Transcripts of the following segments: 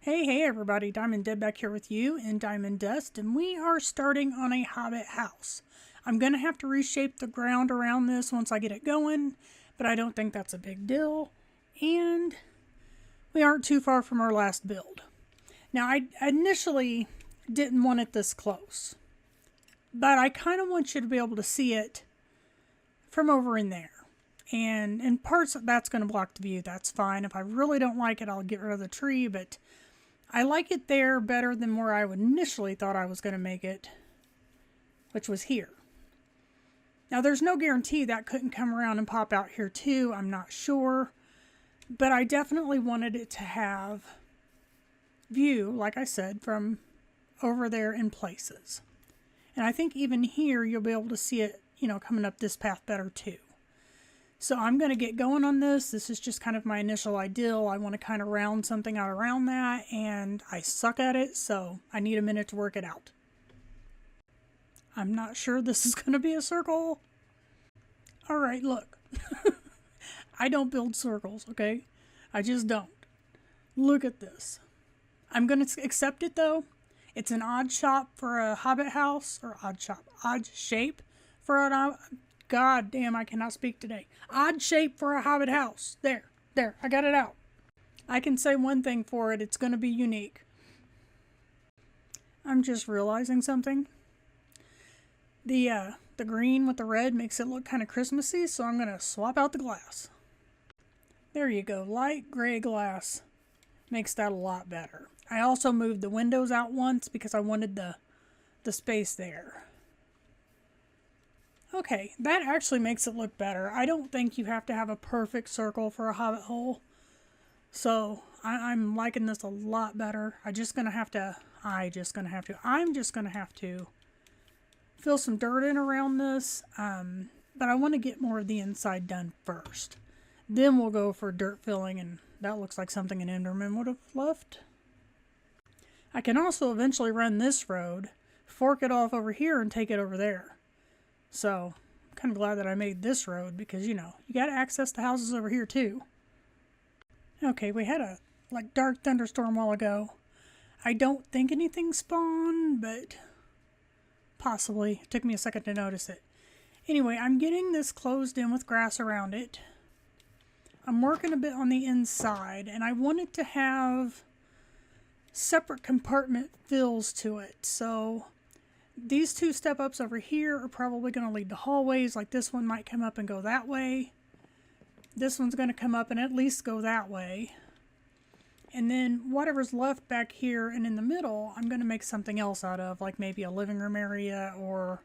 Hey everybody, Diamond Dead back here with you in Diamond Dust, and we are starting on a Hobbit house. I'm going to have to reshape the ground around this once I get it going, but I don't think that's a big deal, and we aren't too far from our last build. Now, I initially didn't want it this close, but I kind of want you to be able to see it from over in there. And in parts that's going to block the view, that's fine. If I really don't like it, I'll get rid of the tree, but I like it there better than where I initially thought I was going to make it, which was here. Now, there's no guarantee that couldn't come around and pop out here too. I'm not sure, but I definitely wanted it to have view, like I said, from over there in places. And I think even here, you'll be able to see it, coming up this path better too. So I'm going to get going on this. This is just kind of my initial ideal. I want to kind of round something out around that, and I suck at it, so I need a minute to work it out. I'm not sure this is going to be a circle. All right, look. I don't build circles, okay? I just don't. Look at this. I'm going to accept it, though. It's an odd shop for a Hobbit house, or odd shape for an God damn, I cannot speak today. Odd shape for a Hobbit house. There, I got it out. I can say one thing for it, it's going to be unique. I'm just realizing something. The green with the red makes it look kind of Christmassy, so I'm going to swap out the glass. There you go, light gray glass makes that a lot better. I also moved the windows out once because I wanted the space there. Okay, that actually makes it look better. I don't think you have to have a perfect circle for a Hobbit hole. So, I'm liking this a lot better. I'm just going to have to fill some dirt in around this. But I want to get more of the inside done first. Then we'll go for dirt filling, and that looks like something an Enderman would have left. I can also eventually run this road, fork it off over here, and take it over there. So, I'm kind of glad that I made this road because, you got to access the houses over here too. Okay, we had a dark thunderstorm a while ago. I don't think anything spawned, but possibly. It took me a second to notice it. Anyway, I'm getting this closed in with grass around it. I'm working a bit on the inside, and I want it to have separate compartment fills to it. So these two step-ups over here are probably going to lead to hallways. Like this one might come up and go that way. This one's going to come up and at least go that way. And then whatever's left back here and in the middle, I'm going to make something else out of, like maybe a living room area or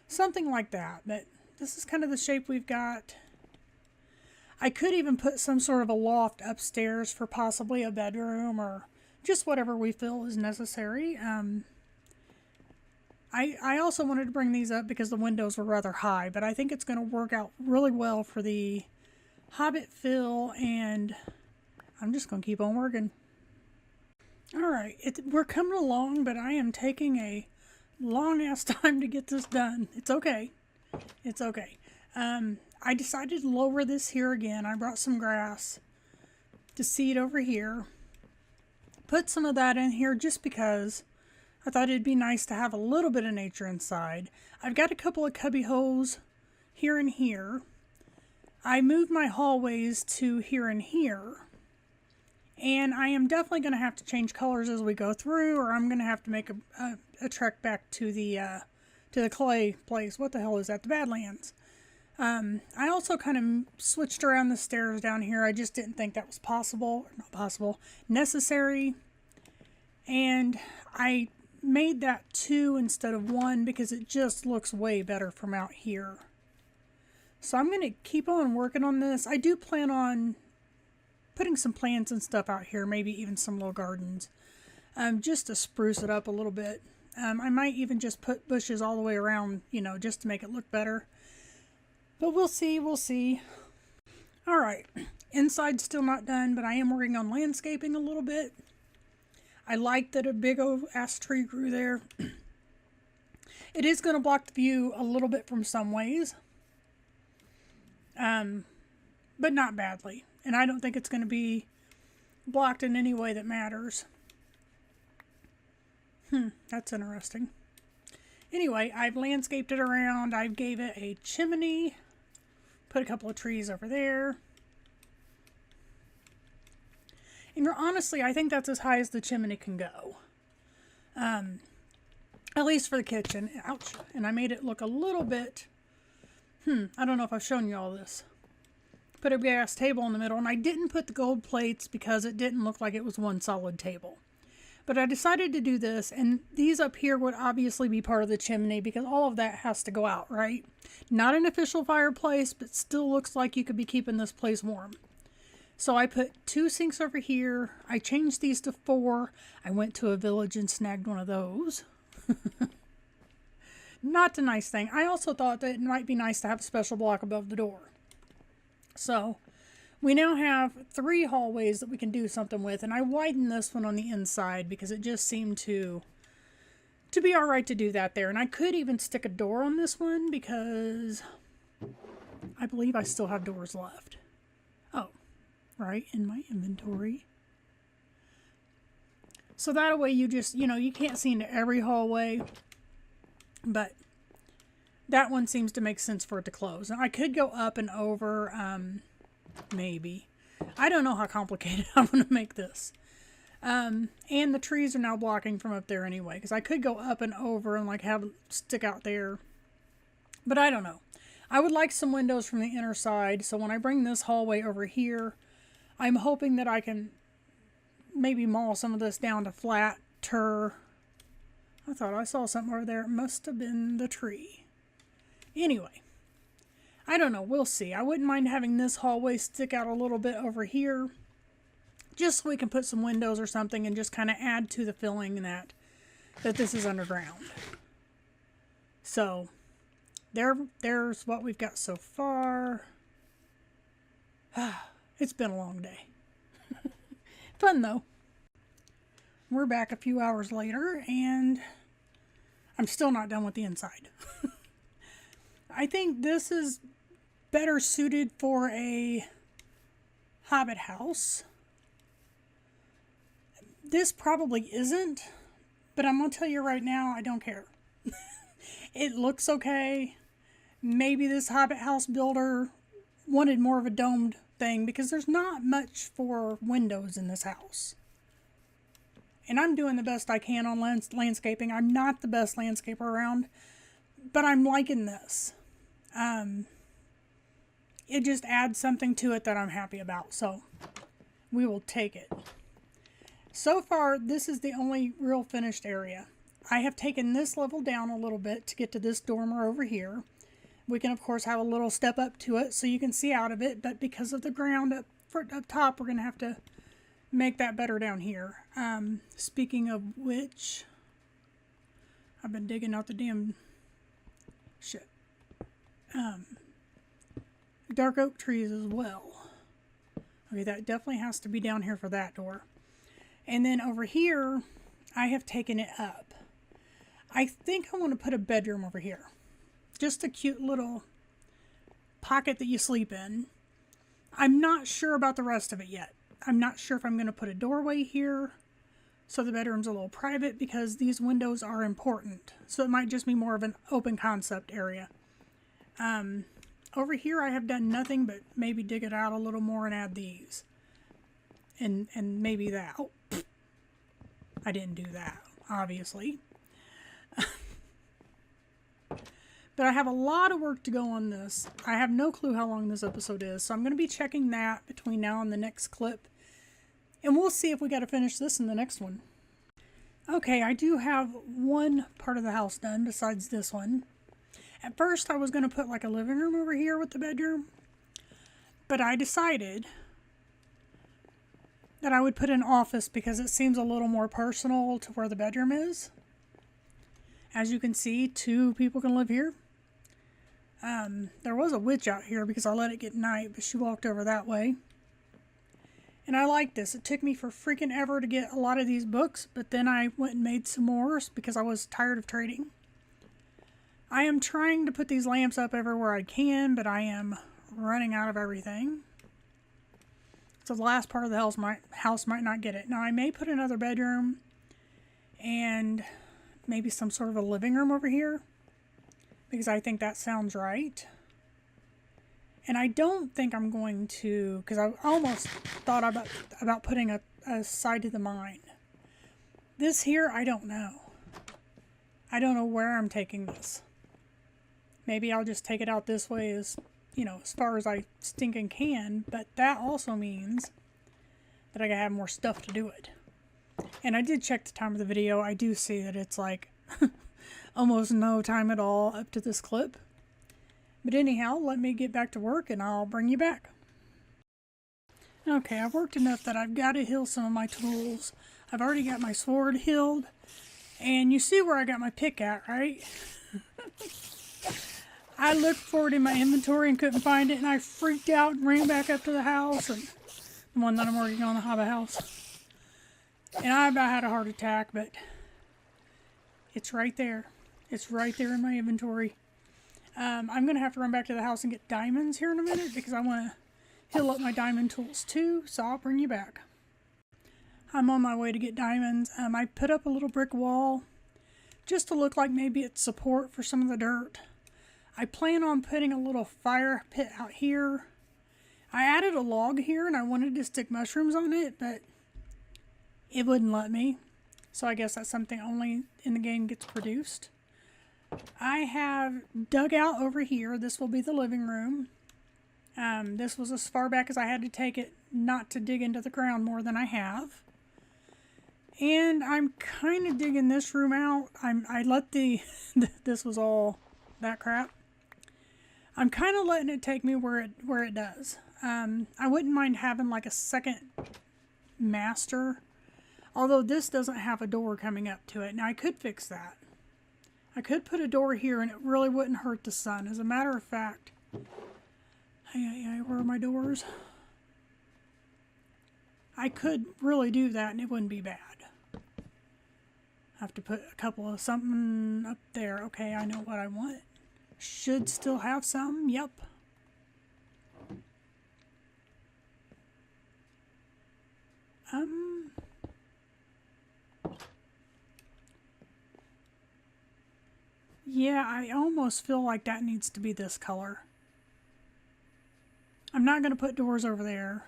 something like that. But this is kind of the shape we've got. I could even put some sort of a loft upstairs for possibly a bedroom or just whatever we feel is necessary. I also wanted to bring these up because the windows were rather high, but I think it's going to work out really well for the Hobbit fill, and I'm just going to keep on working. Alright, we're coming along, but I am taking a long-ass time to get this done. It's okay. It's okay. I decided to lower this here again. I brought some grass to seed over here. Put some of that in here just because I thought it'd be nice to have a little bit of nature inside. I've got a couple of cubby holes here and here. I moved my hallways to here and here. And I am definitely going to have to change colors as we go through, or I'm going to have to make a trek back to the clay place. What the hell is that? The Badlands. I also kind of switched around the stairs down here. I just didn't think that was necessary. And I made that 2 instead of 1 because it just looks way better from out here. So I'm going to keep on working on this. I do plan on putting some plants and stuff out here, maybe even some little gardens, just to spruce it up a little bit. I might even just put bushes all the way around, just to make it look better. But we'll see. Alright, inside's still not done, but I am working on landscaping a little bit. I like that a big old ass tree grew there. It is going to block the view a little bit from some ways. But not badly. And I don't think it's going to be blocked in any way that matters. That's interesting. Anyway, I've landscaped it around. I gave it a chimney. Put a couple of trees over there. And honestly, I think that's as high as the chimney can go. At least for the kitchen. Ouch. And I made it look a little bit... I don't know if I've shown you all this. Put a gas table in the middle, and I didn't put the gold plates because it didn't look like it was one solid table. But I decided to do this, and these up here would obviously be part of the chimney because all of that has to go out, right? Not an official fireplace, but still looks like you could be keeping this place warm. So I put 2 sinks over here. I changed these to 4. I went to a village and snagged one of those. Not a nice thing. I also thought that it might be nice to have a special block above the door. So we now have 3 hallways that we can do something with, and I widened this one on the inside because it just seemed to be alright to do that there. And I could even stick a door on this one because I believe I still have doors left. Oh, right in my inventory. So that way you just, you can't see into every hallway, but that one seems to make sense for it to close. Now I could go up and over, maybe. I don't know how complicated I'm going to make this. And the trees are now blocking from up there anyway, because I could go up and over and like have it stick out there. But I don't know. I would like some windows from the inner side, so when I bring this hallway over here, I'm hoping that I can maybe maul some of this down to flatter. I thought I saw something over there. It must have been the tree. Anyway, I don't know. We'll see. I wouldn't mind having this hallway stick out a little bit over here, just so we can put some windows or something and just kind of add to the feeling that this is underground. So there's what we've got so far. It's been a long day. Fun though. We're back a few hours later and I'm still not done with the inside. I think this is better suited for a Hobbit house. This probably isn't, but I'm going to tell you right now, I don't care. It looks okay. Maybe this Hobbit house builder wanted more of a domed thing because there's not much for windows in this house. And I'm doing the best I can on landscaping. I'm not the best landscaper around, but I'm liking this. It just adds something to it that I'm happy about, so we will take it. So far, this is the only real finished area. I have taken this level down a little bit to get to this dormer over here. We can, of course, have a little step up to it so you can see out of it, but because of the ground up top, we're going to have to make that better down here. Speaking of which, I've been digging out the damn shit. Dark oak trees as well. Okay, that definitely has to be down here for that door. And then over here, I have taken it up. I think I want to put a bedroom over here. Just a cute little pocket that you sleep in. I'm not sure about the rest of it yet. I'm not sure if I'm going to put a doorway here so the bedroom's a little private because these windows are important. So it might just be more of an open concept area. Over here I have done nothing but maybe dig it out a little more and add these. And maybe that. Oh, I didn't do that, obviously. But I have a lot of work to go on this. I have no clue how long this episode is, so I'm going to be checking that between now and the next clip. And we'll see if we got to finish this in the next one. Okay, I do have one part of the house done besides this one. At first, I was going to put like a living room over here with the bedroom. But I decided that I would put an office because it seems a little more personal to where the bedroom is. As you can see, 2 people can live here. There was a witch out here because I let it get night, but she walked over that way. And I like this. It took me for freaking ever to get a lot of these books, but then I went and made some more because I was tired of trading. I am trying to put these lamps up everywhere I can, but I am running out of everything. So the last part of the house might not get it. Now I may put another bedroom, and maybe some sort of a living room over here, because I think that sounds right. And I don't think I'm going to, because I almost thought about putting a side to the mine. This here, I don't know. I don't know where I'm taking this. Maybe I'll just take it out this way as, as far as I stinking can, but that also means that I gotta have more stuff to do it. And I did check the time of the video. I do see that it's like almost no time at all up to this clip. But anyhow, let me get back to work and I'll bring you back. Okay, I've worked enough that I've got to heal some of my tools. I've already got my sword healed. And you see where I got my pick at, right? I looked for it in my inventory and couldn't find it, and I freaked out and ran back up to the house, and the one that I'm working on, the Hobbit house. And I about had a heart attack, but it's right there. It's right there in my inventory. I'm going to have to run back to the house and get diamonds here in a minute because I want to heal up my diamond tools too, so I'll bring you back. I'm on my way to get diamonds. I put up a little brick wall just to look like maybe it's support for some of the dirt. I plan on putting a little fire pit out here. I added a log here and I wanted to stick mushrooms on it, but it wouldn't let me. So I guess that's something only in the game gets produced. I have dug out over here. This will be the living room. This was as far back as I had to take it not to dig into the ground more than I have. And I'm kind of digging this room out. I let this was all that crap. I'm kind of letting it take me where it does. I wouldn't mind having like a second master. Although this doesn't have a door coming up to it. Now I could fix that. I could put a door here and it really wouldn't hurt the sun. As a matter of fact, where are my doors? I could really do that and it wouldn't be bad. I have to put a couple of something up there. Okay, I know what I want. Should still have some. Yep. Yeah, I almost feel like that needs to be this color. I'm not going to put doors over there.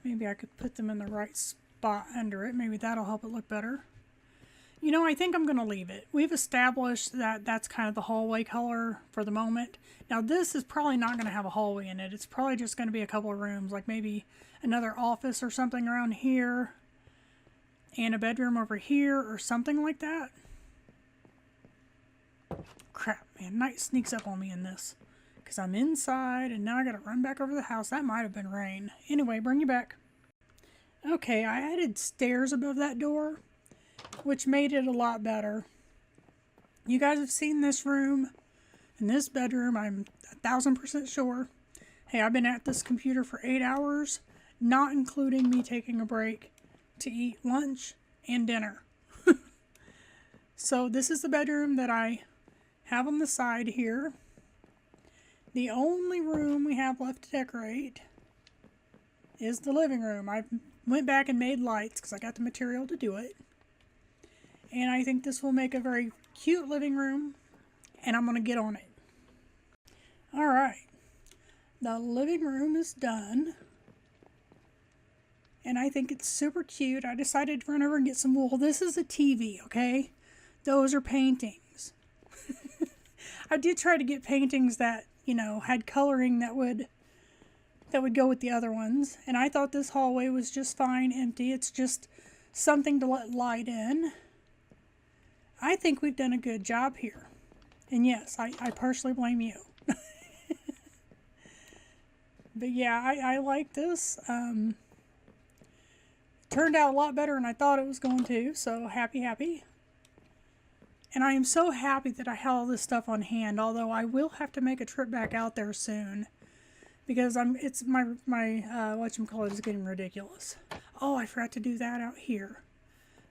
Maybe I could put them in the right spot under it. Maybe that'll help it look better. I think I'm going to leave it. We've established that that's kind of the hallway color for the moment. Now this is probably not going to have a hallway in it. It's probably just going to be a couple of rooms, like maybe another office or something around here and a bedroom over here or something like that. Crap, man, night sneaks up on me in this because I'm inside and now I got to run back over the house. That might have been rain. Anyway, bring you back. Okay, I added stairs above that door, which made it a lot better. You guys have seen this room and this bedroom, I'm 1000% sure. Hey, I've been at this computer for 8 hours, not including me taking a break to eat lunch and dinner. So this is the bedroom that I have on the side here. The only room we have left to decorate is the living room. I went back and made lights because I got the material to do it. And I think this will make a very cute living room, and I'm going to get on it. Alright, the living room is done, and I think it's super cute. I decided to run over and get some wool. This is a TV, okay? Those are paintings. I did try to get paintings that, had coloring that would go with the other ones, and I thought this hallway was just fine, empty. It's just something to let light in. I think we've done a good job here. And yes, I partially blame you. But yeah, I like this. Turned out a lot better than I thought it was going to, so happy. And I am so happy that I had all this stuff on hand, although I will have to make a trip back out there soon. Because my whatchamacallit is getting ridiculous. Oh, I forgot to do that out here.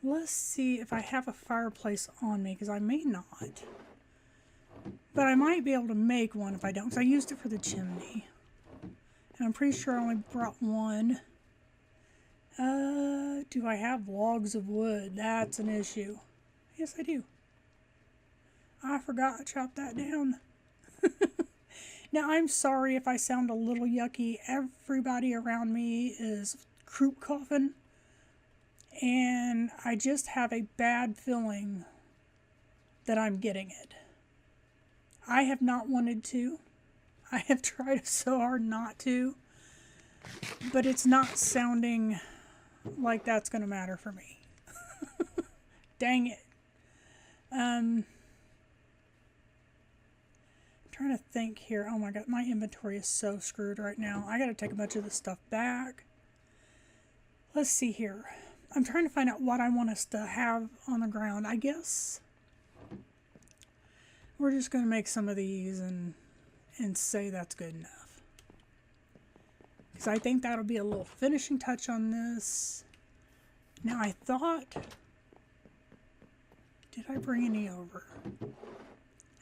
Let's see if I have a fireplace on me, because I may not. But I might be able to make one if I don't, because I used it for the chimney. I'm pretty sure I only brought one. Do I have logs of wood? That's an issue. Yes, I do. I forgot to chop that down. Now, I'm sorry if I sound a little yucky. Everybody around me is croup coughing. And I just have a bad feeling that I'm getting it. I have not wanted to. I have tried so hard not to. But it's not sounding like that's going to matter for me. Dang it. I'm trying to think here. Oh my god, my inventory is so screwed right now. I got to take a bunch of this stuff back. Let's see here. I'm trying to find out what I want us to have on the ground. I guess we're just going to make some of these and say that's good enough. Because I think that'll be a little finishing touch on this. Now I thought, did I bring any over?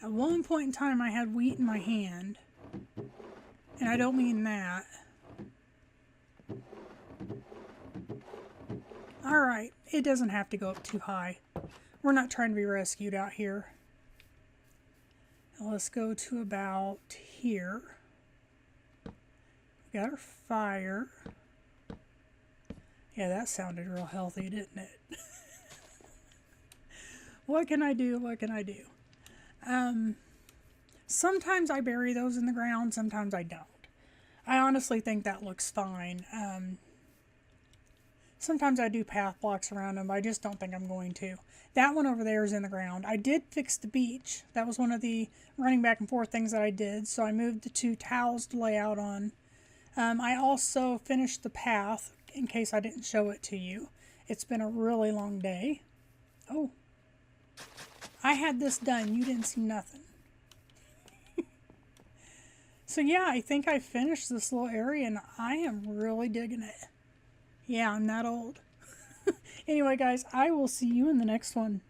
At one point in time I had wheat in my hand. And I don't mean that. Alright, it doesn't have to go up too high. We're not trying to be rescued out here. Now let's go to about here. We got our fire. Yeah, that sounded real healthy, didn't it? What can I do? What can I do? Sometimes I bury those in the ground, sometimes I don't. I honestly think that looks fine. Sometimes I do path blocks around them, but I just don't think I'm going to. That one over there is in the ground. I did fix the beach. That was one of the running back and forth things that I did. So I moved the 2 towels to lay out on. I also finished the path, in case I didn't show it to you. It's been a really long day. Oh. I had this done. You didn't see nothing. So yeah, I think I finished this little area and I am really digging it. Yeah, I'm that old. Anyway, guys, I will see you in the next one.